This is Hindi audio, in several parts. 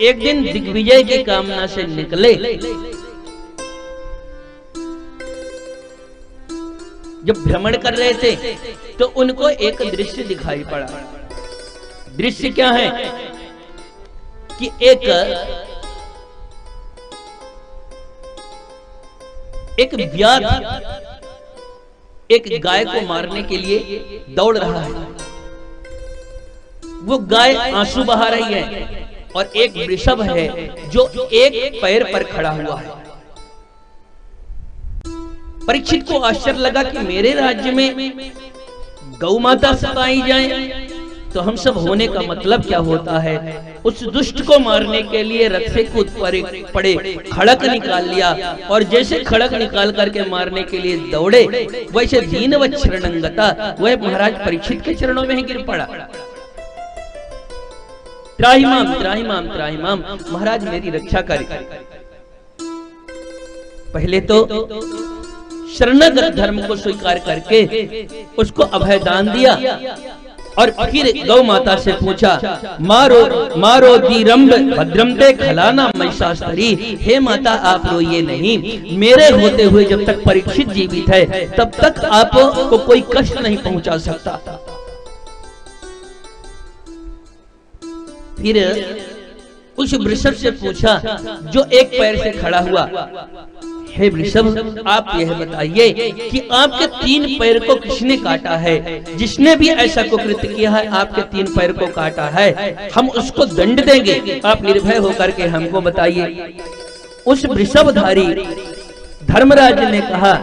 एक दिन दिग्विजय की कामना से निकले। जब भ्रमण कर रहे थे तो उनको एक दृश्य दिखाई पड़ा। दृश्य क्या है कि एक व्याध एक गाय को मारने के लिए दौड़ रहा है। वो गाय आंसू बहा रही है और एक वृषभ है जो एक पैर पर खड़ा हुआ है। परीक्षित को आश्चर्य लगा कि मेरे राज्य में गौ माता सताई जाए तो हम सब होने का मतलब क्या होता है। उस दुष्ट को मारने के लिए रथ से कूद पड़े, खड़क निकाल लिया और जैसे खड़क निकाल करके मारने के लिए दौड़े वैसे दीनवत् शरणंगता वह महाराज परीक्षित के चरणों में ही गिर पड़ा। त्राहिमाम त्राहिमाम त्राहिमाम, महाराज मेरी रक्षा करें। पहले तो शरणागत धर्म को स्वीकार करके उसको अभयदान दिया और फिर गौ माता से पूछा, मारो मारो दीरंब भद्रमते खलाना महिषासुरी। हे माता आप रोइए नहीं, मेरे होते हुए जब तक परीक्षित जीवित है तब तक आपको कोई कष्ट नहीं पहुंचा सकता। फिर उस वृषभ से पूछा जो एक पैर से खड़ा हुआ, हे वृषभ आप यह बताइए कि आपके 3 पैर को किसने काटा है। जिसने भी ऐसा कुकृत्य किया है आपके 3 पैर को काटा है, हम उसको दंड देंगे, आप निर्भय होकर के हमको बताइए। उस वृषभधारी धर्मराज ने कहा,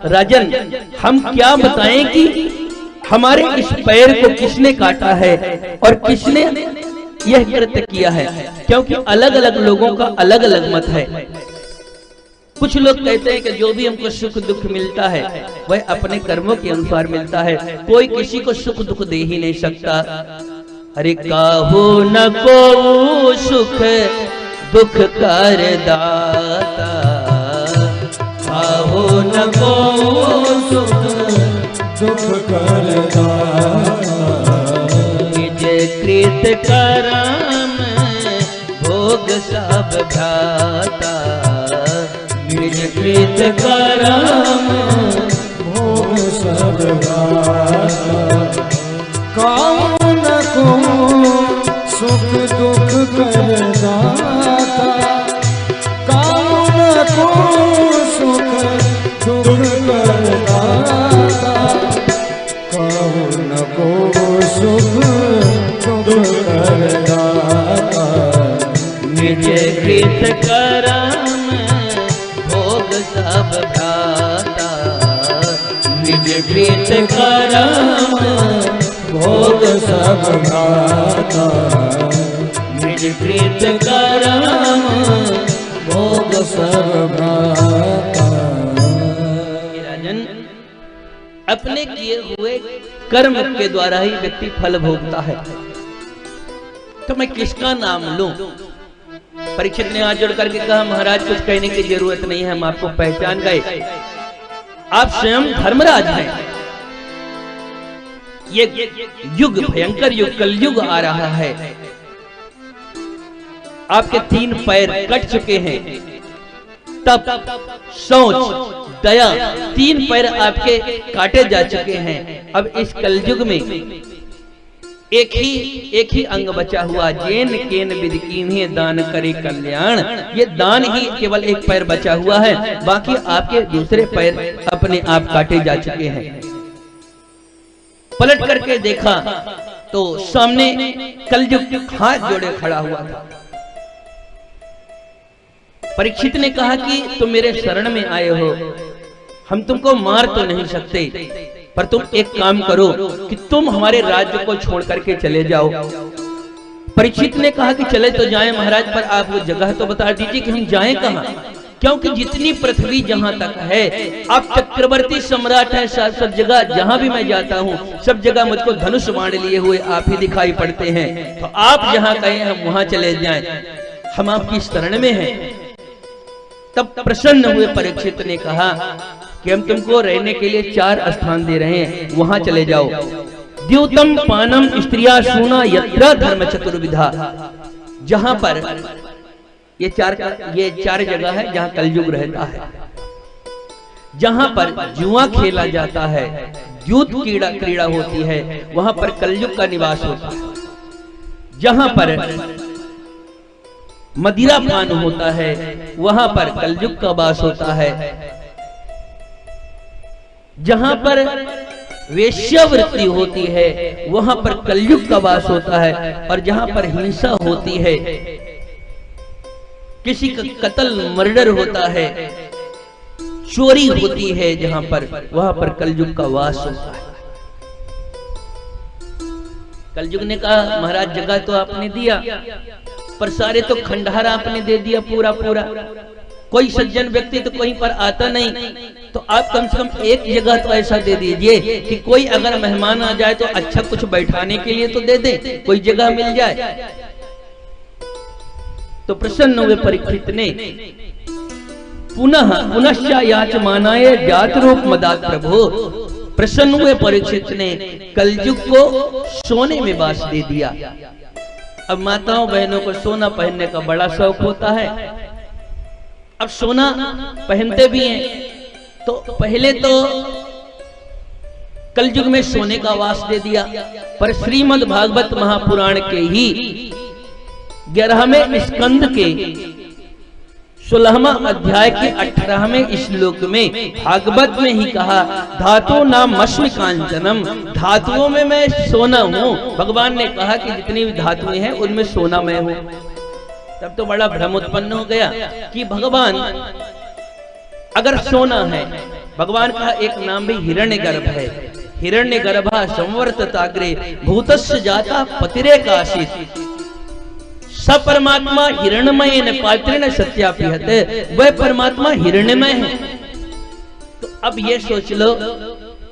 राजन हम क्या बताएं कि हमारे इस पैर को किसने काटा है और किसने यह कृत्य किया है, क्योंकि अलग अलग लोगों का अलग अलग मत है। कुछ लोग कहते हैं कि जो भी हमको सुख दुख मिलता है वह अपने कर्मों के अनुसार मिलता है, कोई किसी को सुख दुख दे ही नहीं सकता। अरे काहू न को सुख दुख कर दाता, काहू न को सुख दुख कर दाता, निज कृत करम भोग सब भ्राता, निज कृत करम भोग सब भ्राता। कौन को सुख दुख कर दाता, कौन को सुख दुख कर दाता, कौन को सुख दुख कर दाता, निज कृत करम भोग सब भ्राता, निज कृत करम भोग सब भ्राता, निज कृत करम भोग सब भ्राता। राजन अपने किए हुए कर्म के द्वारा ही व्यक्ति फल भोगता है, तो मैं किसका नाम लूं। परीक्षित ने हाथ जोड़ करके कहा, महाराज कुछ कहने की जरूरत नहीं है, हम आपको पहचान गए, आप स्वयं धर्मराज हैं। ये युग भयंकर युग कलयुग आ रहा है, आपके 3 पैर कट चुके हैं, तप सोच दया 3 पैर आपके काटे जा चुके हैं। अब इस कलयुग में एक ही अंग बचा हुआ, जेन केन विद कीन्हे दान करे कल्याण। ये दान ही केवल एक पैर बचा हुआ है, बाकी आपके दूसरे पैर अपने आप काटे जा चुके हैं। पलट करके देखा तो सामने कलयुग हाथ जोड़े खड़ा हुआ था। परीक्षित ने कहा कि तुम मेरे शरण में आए हो, हम तुमको मार तो नहीं सकते, पर तुम एक काम करो कि तुम हमारे राज्य को छोड़ करके चले जाओ। परीक्षित ने कहा कि चले तो जाएं महाराज, पर आप वो जगह तो बता दीजिए कि हम जाएं कहां, क्योंकि जितनी पृथ्वी जहां तक है आप चक्रवर्ती सम्राट हैं, सब जगह जहां भी मैं जाता हूं सब जगह मुझको धनुष बाण लिए हुए आप ही दिखाई पड़ते हैं, तो आप जहां कहें हम वहां चले जाएं, हम आपकी शरण में हैं। तब प्रसन्न हुए परीक्षित ने कहा कि हम तुमको रहने के लिए 4 स्थान दे रहे हैं, वहां चले जाओ। द्यूतम पानम स्त्रिया सूना यत्रा धर्म चतुर्विधा, जहां पर ये चार जगह है जहाँ कलयुग रहता है। जहाँ पर जुआ खेला जाता है, युद्ध क्रीड़ा होती है, वहां पर कलयुग का निवास होता है। जहां पर मदिरा पान होता है वहां पर कलयुग का वास होता है। जहां पर वेश्यावृत्ति होती है वहां पर कलयुग का वास होता है। और जहां पर हिंसा होती है, किसी का कत्ल मर्डर होता है, चोरी होती है, जहां पर वहां पर कलयुग का वास होता है। कलयुग ने कहा महाराज जगह तो आपने दिया पर सारे तो खंडहर आपने दे दिया पूरा पूरा, कोई सज्जन व्यक्ति तो कहीं पर आता नहीं, तो आप कम से कम एक जगह तो ऐसा दे दीजिए कि कोई अगर मेहमान आ जाए तो अच्छा कुछ बैठाने के लिए तो दे दे, कोई जगह मिल जाए। तो प्रसन्न हुए परीक्षित ने पुनश्च याचमानाय जात रूप मदात प्रभु। प्रसन्न हुए परीक्षित ने कलयुग को सोने में वास दे दिया। अब माताओं बहनों को सोना पहनने का बड़ा शौक होता है। अब सोना पहनते भी हैं, तो पहले तो कलयुग में सोने का वास दे दिया, पर श्रीमद् भागवत महापुराण के ही 11वें स्कंद के 16वां अध्याय के 18वें श्लोक में भागवत में ही कहा धातु नाम मस्मि कांचनम, धातुओं में मैं सोना हूं। भगवान ने कहा कि जितनी भी धातुएं हैं उनमें सोना मैं हूं। तब तो बड़ा भ्रम उत्पन्न हो गया कि भगवान अगर सोना है, भगवान का एक नाम भी हिरण्यगर्भ है। हिरण्यगर्भा संवर्तताग्रे भूतस्य जाता पतिरे काशित। सब परमात्मा हिरण्यमय न पात्रेण सत्यापिहते, वह परमात्मा हिरण्यमय है। तो अब ये सोच लो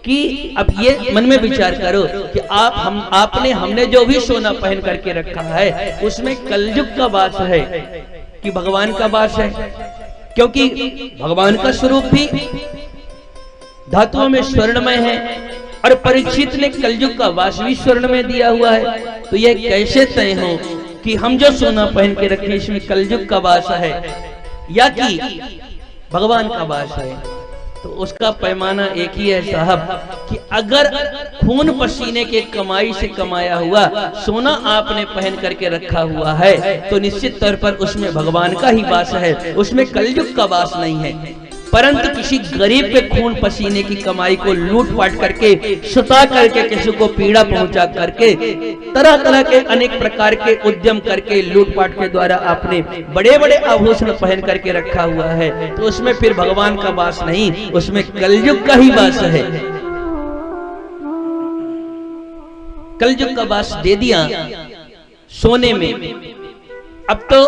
कि अब ये मन में विचार करो कि हमने जो भी सोना पहन करके रखा है उसमें कलयुग का वास है कि भगवान का वास है, क्योंकि भगवान का स्वरूप भी धातुओं में स्वर्णमय है और परीक्षित ने कलयुग का वास भी स्वर्ण में दिया हुआ है। तो यह कैसे तय हो कि हम जो सोना पहन के रखे इसमें कलयुग का वास है या कि भगवान का वास है? तो उसका पैमाना एक ही है साहब कि अगर खून पसीने के कमाई से कमाया हुआ सोना आपने पहन करके रखा हुआ है तो निश्चित तौर पर उसमें भगवान का ही वास है, उसमें कलयुग का वास नहीं है। परंतु किसी गरीब के खून पसीने की कमाई को लूट पाट करके, सुता करके, किसी को पीड़ा पहुंचा करके, तरह तरह के अनेक प्रकार के उद्यम करके लूटपाट के द्वारा आपने बड़े बड़े आभूषण पहन करके रखा हुआ है, तो उसमें फिर भगवान का वास नहीं, उसमें कलयुग का ही वास है। कलयुग का वास दे दिया सोने में। अब तो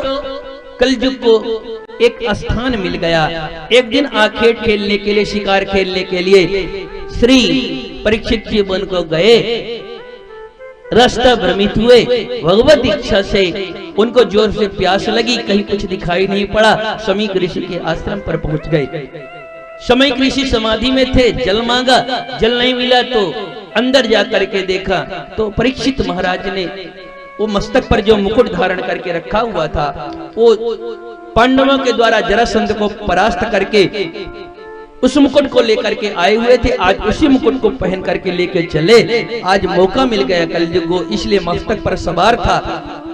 कलयुग को एक स्थान मिल गया। एक दिन आखेट खेलने के लिए, शिकार खेलने के लिए श्री परीक्षित जी वन को गए। रास्ता भ्रमित हुए, भगवत इच्छा से उनको जोर से प्यास लगी, कहीं कुछ दिखाई नहीं पड़ा। शमीक ऋषि के आश्रम पर पहुंच गए। शमीक ऋषि समाधि में थे, जल मांगा, जल नहीं मिला तो अंदर जाकर के देखा तो परीक्षित महाराज ने वो मस्तक पर जो मुकुट धारण करके रखा हुआ था वो पांडवों के द्वारा जरासंध को परास्त करके उस मुकुट को लेकर के आए हुए थे। आज उसी मुकुट को पहन करके लेके चले। आज मौका मिल गया कलयुग को, इसलिए मस्तक पर सवार था।